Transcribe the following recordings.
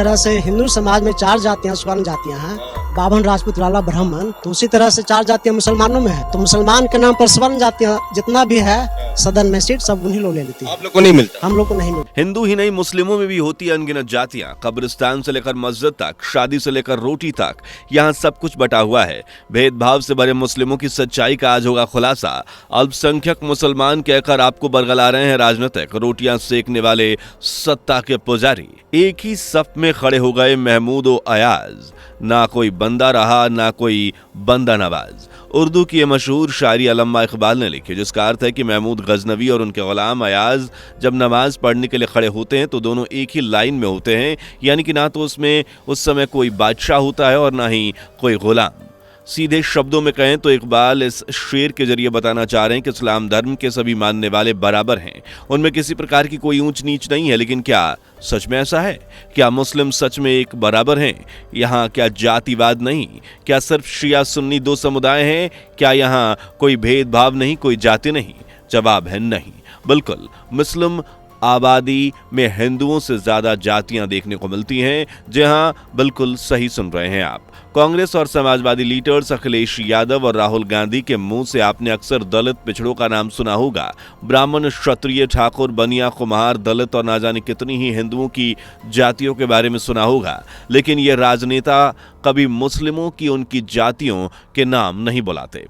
तरह से हिंदू समाज में 4 जातियां स्वर्ण जातियां हैं, बावन, राजपूत, लाला, ब्राह्मण, तो उसी तरह से 4 जातियां मुसलमानों में है। तो मुसलमान के नाम पर स्वर्ण जातियां जितना भी है सदन में सीट सब उन्हीं लोग ले लेती है। आप लोग को नहीं मिलता? हम लोग को नहीं मिलता। हिंदू ही नहीं, मुस्लिमों में भी होती है अनगिनत जातियां। कब्रिस्तान से लेकर मस्जिद तक, शादी से लेकर रोटी तक, यहाँ सब कुछ बटा हुआ है। भेदभाव से भरे मुस्लिमों की सच्चाई का आज होगा खुलासा। अल्पसंख्यक मुसलमान कहकर आपको बरगला रहे हैं राजनीतिक रोटियां सेकने वाले सत्ता के पुजारी। एक ही सफ में खड़े हो गए महमूद और अयाज, ना कोई बंदा रहा ना कोई बंदा नवाज। उर्दू की ये मशहूर शायरी अल्लामा इकबाल ने लिखी, जिसका अर्थ है कि महमूद गजनवी और उनके गुलाम अयाज जब नमाज पढ़ने के लिए खड़े होते हैं तो दोनों एक ही लाइन में होते हैं, यानी कि ना तो उसमें उस समय कोई बादशाह होता है और ना ही कोई गुलाम। सीधे शब्दों में कहें तो इकबाल इस शेर के जरिए बताना चाह रहे हैं कि इस्लाम धर्म के सभी मानने वाले बराबर हैं, उनमें किसी प्रकार की कोई ऊंच नीच नहीं है। लेकिन क्या सच में ऐसा है? क्या मुस्लिम सच में एक बराबर हैं? यहाँ क्या जातिवाद नहीं? क्या सिर्फ शिया सुन्नी 2 समुदाय हैं? क्या यहाँ कोई भेदभाव नहीं, कोई जाति नहीं? जवाब है नहीं। बिल्कुल, मुस्लिम आबादी में हिंदुओं से ज्यादा जातियां देखने को मिलती हैं। जहां बिल्कुल सही सुन रहे हैं आप। कांग्रेस और समाजवादी लीडर्स अखिलेश यादव और राहुल गांधी के मुंह से आपने अक्सर दलित पिछड़ों का नाम सुना होगा। ब्राह्मण, क्षत्रिय, ठाकुर, बनिया, कुम्हार, दलित और ना जाने कितनी ही हिंदुओं की जातियों के बारे में सुना होगा। लेकिन ये राजनेता कभी मुस्लिमों की उनकी जातियों के नाम नहीं बुलाते।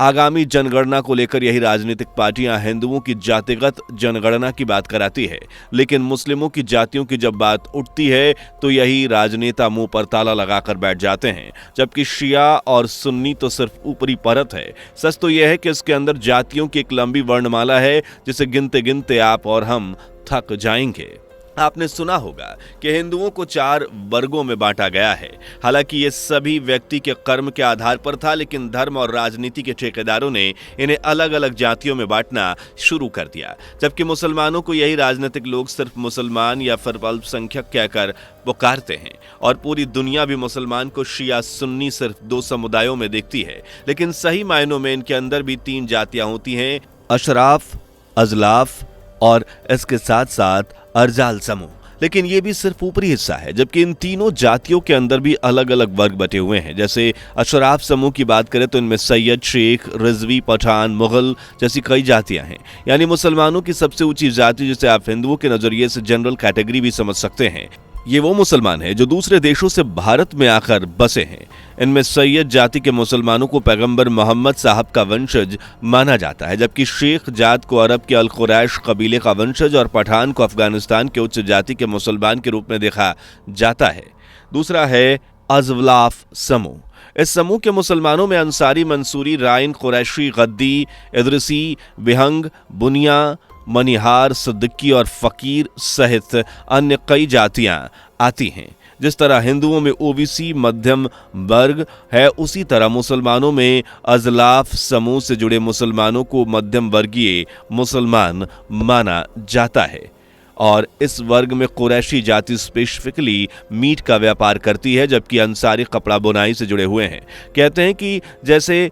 आगामी जनगणना को लेकर यही राजनीतिक पार्टियां हिंदुओं की जातिगत जनगणना की बात कराती है, लेकिन मुस्लिमों की जातियों की जब बात उठती है तो यही राजनेता मुंह पर ताला लगाकर बैठ जाते हैं। जबकि शिया और सुन्नी तो सिर्फ ऊपरी परत है। सच तो यह है कि इसके अंदर जातियों की एक लंबी वर्णमाला है, जिसे गिनते गिनते आप और हम थक जाएंगे। आपने सुना होगा कि हिंदुओं को 4 वर्गों में बांटा गया है। हालांकि ये सभी व्यक्ति के कर्म के आधार पर था, लेकिन धर्म और राजनीति के ठेकेदारों ने इन्हें अलग अलग जातियों में बांटना शुरू कर दिया। जबकि मुसलमानों को यही राजनीतिक लोग सिर्फ मुसलमान या फिर अल्पसंख्यक कहकर पुकारते हैं, और पूरी दुनिया भी मुसलमान को शिया सुन्नी सिर्फ 2 समुदायों में देखती है। लेकिन सही मायनों में इनके अंदर भी 3 जातियां होती हैं, अशराफ, अजलाफ और इसके साथ साथ अर्जाल समूह। लेकिन ये भी सिर्फ ऊपरी हिस्सा है, जबकि इन तीनों जातियों के अंदर भी अलग अलग वर्ग बटे हुए हैं। जैसे अशराफ समूह की बात करें तो इनमें सैयद, शेख, रिजवी, पठान, मुगल जैसी कई जातियां हैं। यानी मुसलमानों की सबसे ऊंची जाति, जिसे आप हिंदुओं के नजरिए से जनरल कैटेगरी भी समझ सकते हैं, ये वो मुसलमान हैं जो दूसरे देशों से भारत में आकर बसे हैं। इनमें सैयद जाति के मुसलमानों को पैगंबर मोहम्मद साहब का वंशज माना जाता है, जबकि शेख जात को अरब के अल कुरैश कबीले का वंशज और पठान को अफगानिस्तान के उच्च जाति के मुसलमान के रूप में देखा जाता है। दूसरा है अजवलाफ समूह। इस समूह के मुसलमानों में अंसारी, मंसूरी, राइन, कुरैशी, गद्दी, इदरिसी, विहंग, बुनिया, मनिहार, सिद्दीकी और फकीर सहित अन्य कई जातियां आती हैं। जिस तरह हिंदुओं में ओबीसी मध्यम वर्ग है, उसी तरह मुसलमानों में अजलाफ समूह से जुड़े मुसलमानों को मध्यम वर्गीय मुसलमान माना जाता है। और इस वर्ग में कुरैशी जाति स्पेसिफिकली मीट का व्यापार करती है, जबकि अंसारी कपड़ा बुनाई से जुड़े हुए हैं। कहते हैं कि जैसे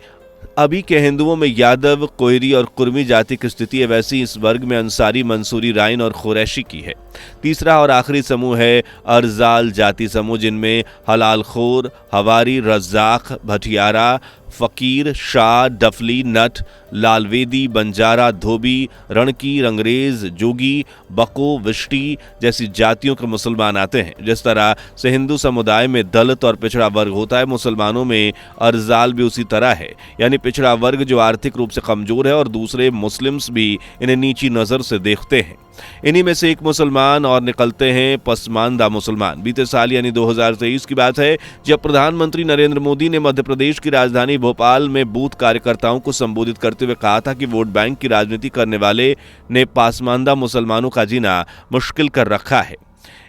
अभी के हिंदुओं में यादव, कोयरी और कुर्मी जाति की स्थिति है, वैसी इस वर्ग में अंसारी, मंसूरी, राइन और कुरैशी की है। तीसरा और आखिरी समूह है अर्जाल जाति समूह, जिनमें हलाल खोर, हवारी, रज्जाक, भटियारा, फकीर, शाह, डफली, नट, लालवेदी, बंजारा, धोबी, रणकी, रंगरेज, जोगी, बको, विष्टी जैसी जातियों के मुसलमान आते हैं। जिस तरह से हिंदू समुदाय में दलित और पिछड़ा वर्ग होता है, मुसलमानों में अर्जाल भी उसी तरह है, यानी पिछड़ा वर्ग जो आर्थिक रूप से कमजोर है, और दूसरे मुस्लिम्स भी इन्हें नीची नजर से देखते हैं। इन्हीं में से एक मुसलमान और निकलते हैं पसमानदा मुसलमान। बीते साल यानी 2023 की बात है, जब प्रधानमंत्री नरेंद्र मोदी ने मध्य प्रदेश की राजधानी भोपाल में बूथ कार्यकर्ताओं को संबोधित करते हुए कहा था कि वोट बैंक की राजनीति करने वाले ने पसमानदा मुसलमानों का जीना मुश्किल कर रखा है।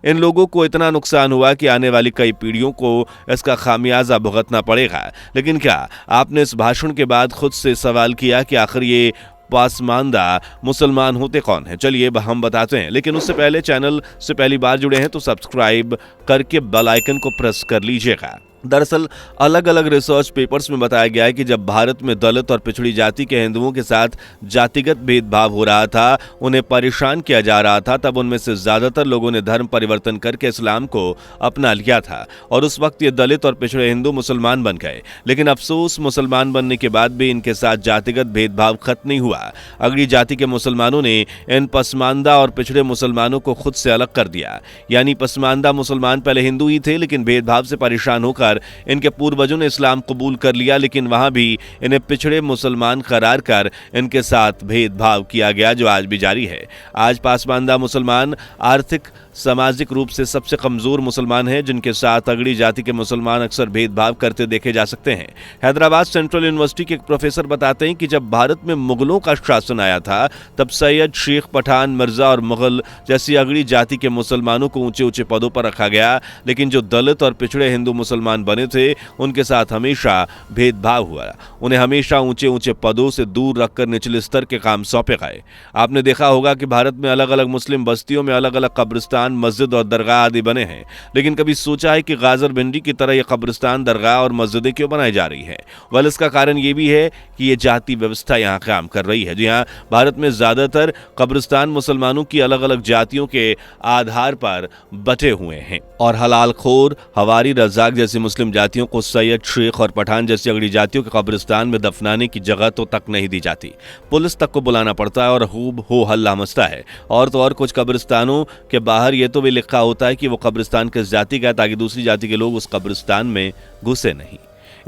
इन लोगों को इतना नुकसान हुआ कि आने वाली कई पीढ़ियों को इसका खामियाजा भुगतना पड़ेगा। लेकिन क्या आपने इस भाषण के बाद खुद से सवाल किया कि आखिर ये पसमानदा मुसलमान होते कौन है? चलिए हम बताते हैं, लेकिन उससे पहले चैनल से पहली बार जुड़े हैं तो सब्सक्राइब करके बेल आइकन को प्रेस कर लीजिएगा। दरअसल अलग अलग रिसर्च पेपर्स में बताया गया है कि जब भारत में दलित और पिछड़ी जाति के हिंदुओं के साथ जातिगत भेदभाव हो रहा था, उन्हें परेशान किया जा रहा था, तब उनमें से ज्यादातर लोगों ने धर्म परिवर्तन करके इस्लाम को अपना लिया था और उस वक्त ये दलित और पिछड़े हिंदू मुसलमान बन गए। लेकिन अफसोस, मुसलमान बनने के बाद भी इनके साथ जातिगत भेदभाव खत्म नहीं हुआ। अगड़ी जाति के मुसलमानों ने इन पसमानदा और पिछड़े मुसलमानों को खुद से अलग कर दिया। यानी पसमानदा मुसलमान पहले हिंदू ही थे, लेकिन भेदभाव से परेशान होकर इनके पूर्वजों ने इस्लाम कबूल कर लिया, लेकिन वहां भी इन्हें पिछड़े मुसलमान करार कर इनके साथ भेदभाव किया गया, जो आज भी जारी है। आज पसमानदा मुसलमान आर्थिक सामाजिक रूप से सबसे कमजोर मुसलमान हैं, जिनके साथ अगड़ी जाति के मुसलमान अक्सर भेदभाव करते देखे जा सकते हैं। हैदराबाद सेंट्रल यूनिवर्सिटी के एक प्रोफेसर बताते हैं कि जब भारत में मुगलों का शासन आया था, तब सैयद, शेख, पठान, मिर्जा और मुगल जैसी अगड़ी जाति के मुसलमानों को ऊंचे ऊंचे पदों पर रखा गया, लेकिन जो दलित और पिछड़े हिंदू मुसलमान बने थे, उनके साथ हमेशा भेदभाव हुआ। उन्हें हमेशा ऊंचे ऊंचे पदों से दूर रखकर निचले स्तर के काम सौंपे गए। आपने देखा होगा कि भारत में अलग अलग मुस्लिम बस्तियों में अलग अलग कब्रिस्तान, मस्जिद और दरगाह आदि बने हैं, लेकिन कभी सोचा है कि गाजर भिंडी की तरह ये कब्रिस्तान, दरगाह और मस्जिदें क्यों बनाई जा रही हैं? वेल, इसका कारण ये भी है कि ये जाति व्यवस्था यहाँ काम कर रही है। जी हाँ, भारत में ज्यादातर कब्रिस्तान मुसलमानों की अलग अलग जातियों के आधार पर बटे हुए हैं और हलाल खोर, हवारी, रज़ाक जैसी मुस्लिम जातियों को सैयद, शेख और पठान जैसी अगड़ी जातियों के कब्रिस्तान में दफनाने की जगह तो तक नहीं दी जाती। पुलिस तक को बुलाना पड़ता है और खूब हो हल्ला मचता है। और तो और कुछ कब्रिस्तानों के बाहर ये तो भी लिखा होता है कि वो कब्रिस्तान किस जाति का है, ताकि दूसरी जाति के लोग उस कब्रिस्तान में घुसे नहीं।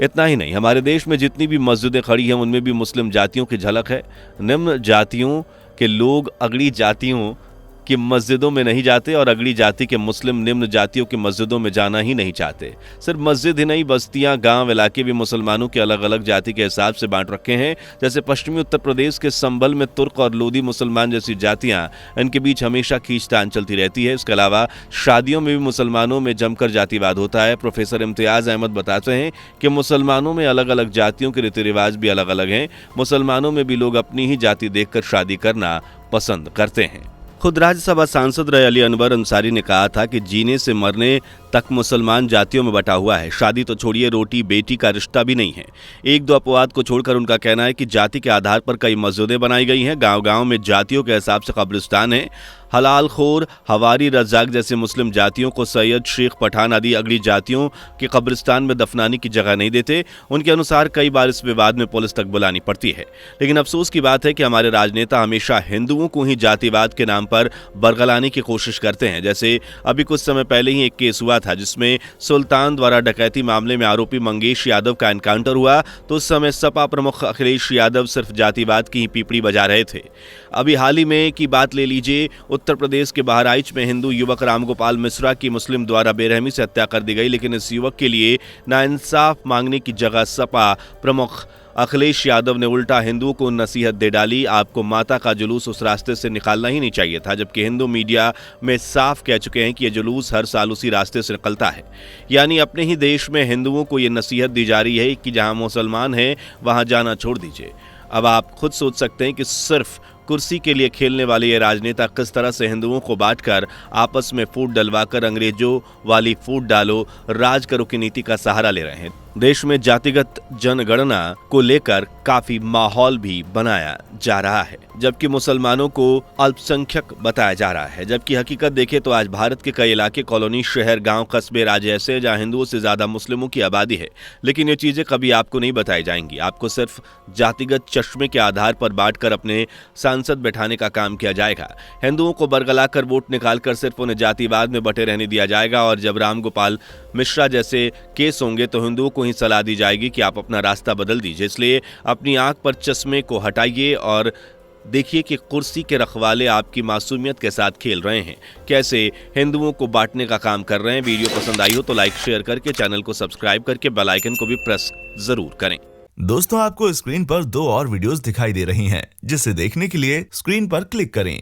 इतना ही नहीं, हमारे देश में जितनी भी मस्जिदें खड़ी हैं, उनमें भी मुस्लिम जातियों की झलक है। निम्न जातियों के लोग अगड़ी जातियों कि मस्जिदों में नहीं जाते और अगड़ी जाति के मुस्लिम निम्न जातियों की मस्जिदों में जाना ही नहीं चाहते। सिर्फ मस्जिद ही नहीं, बस्तियां, गांव, इलाके भी मुसलमानों के अलग अलग जाति के हिसाब से बांट रखे हैं। जैसे पश्चिमी उत्तर प्रदेश के संभल में तुर्क और लोधी मुसलमान जैसी जातियां, इनके बीच हमेशा खींचतान चलती रहती है। इसके अलावा शादियों में भी मुसलमानों में जमकर जातिवाद होता है। प्रोफेसर इम्तियाज अहमद बताते हैं कि मुसलमानों में अलग अलग जातियों के रीति रिवाज भी अलग अलग हैं। मुसलमानों में भी लोग अपनी ही जाति देखकर शादी करना पसंद करते हैं। खुद राज्यसभा सांसद रहे अली अनवर अंसारी ने कहा था कि जीने से मरने तक मुसलमान जातियों में बटा हुआ है। शादी तो छोड़िए, रोटी बेटी का रिश्ता भी नहीं है। एक दो अपवाद को छोड़कर उनका कहना है कि जाति के आधार पर कई मस्जिदें बनाई गई हैं। गांव गांव में जातियों के हिसाब से कब्रिस्तान है। हलाल खोर, हवारी, रज़ाक जैसे मुस्लिम जातियों को सैयद, शेख, पठान आदि अगली जातियों के कब्रिस्तान में दफनाने की जगह नहीं देते। उनके अनुसार कई बार इस विवाद में पुलिस तक बुलानी पड़ती है। लेकिन अफसोस की बात है कि हमारे राजनेता हमेशा हिंदुओं को ही जातिवाद के नाम पर बरगलाने की कोशिश करते हैं। जैसे अभी कुछ समय पहले ही एक केस हुआ था जिसमें सुल्तान द्वारा डकैती मामले में आरोपी मंगेश यादव का एनकाउंटर हुआ, तो उस समय सपा प्रमुख अखिलेश यादव सिर्फ जातिवाद की ही पीपड़ी बजा रहे थे। अभी हाल ही में की बात ले लीजिए, उत्तर प्रदेश के बहराइच में हिंदू युवक रामगोपाल मिश्रा की मुस्लिम द्वारा बेरहमी से हत्या कर दी गई, लेकिन इस युवक के लिए नाइंसाफ मांगने की जगह सपा प्रमुख अखिलेश यादव ने उल्टा हिंदुओं को नसीहत दे डाली। आपको माता का जुलूस उस रास्ते से निकालना ही नहीं चाहिए था, जबकि हिंदू मीडिया में साफ कह चुके हैं कि यह जुलूस हर साल उसी रास्ते से निकलता है। यानी अपने ही देश में हिंदुओं को यह नसीहत दी जा रही है कि जहां मुसलमान हैं वहां जाना छोड़ दीजिए। अब आप खुद सोच सकते हैं कि सिर्फ कुर्सी के लिए खेलने वाले ये राजनेता किस तरह से हिंदुओं को बांटकर आपस में फूट डलवाकर अंग्रेजों वाली फूट डालो, राज करो की नीति का सहारा ले रहे हैं। देश में जातिगत जनगणना को लेकर काफी माहौल भी बनाया जा रहा है, जबकि मुसलमानों को अल्पसंख्यक बताया जा रहा है। जबकि हकीकत देखें तो आज भारत के कई इलाके, कॉलोनी, शहर, गांव, कस्बे, राज्य ऐसे हैं जहां हिंदुओं से ज्यादा मुस्लिमों की आबादी है। लेकिन ये चीजें कभी आपको नहीं बताई जाएंगी। आपको सिर्फ जातिगत चश्मे के आधार पर बांटकर अपने सांसद बैठाने का काम किया जाएगा। हिंदुओं को बरगलाकर वोट निकालकर सिर्फ उन्हें जातिवाद में बटे रहने दिया जाएगा। और जब रामगोपाल मिश्रा जैसे केस होंगे तो हिंदुओं को ही सलाह दी जाएगी कि आप अपना रास्ता बदल दीजिए। इसलिए अपनी आंख पर चश्मे को हटाइए और देखिए कि कुर्सी के रखवाले आपकी मासूमियत के साथ खेल रहे हैं, कैसे हिंदुओं को बांटने का काम कर रहे हैं। वीडियो पसंद आई हो तो लाइक, शेयर करके चैनल को सब्सक्राइब करके बेल आइकन को भी प्रेस जरूर करें। दोस्तों, आपको स्क्रीन पर 2 और वीडियोस दिखाई दे रही हैं, जिसे देखने के लिए स्क्रीन पर क्लिक करें।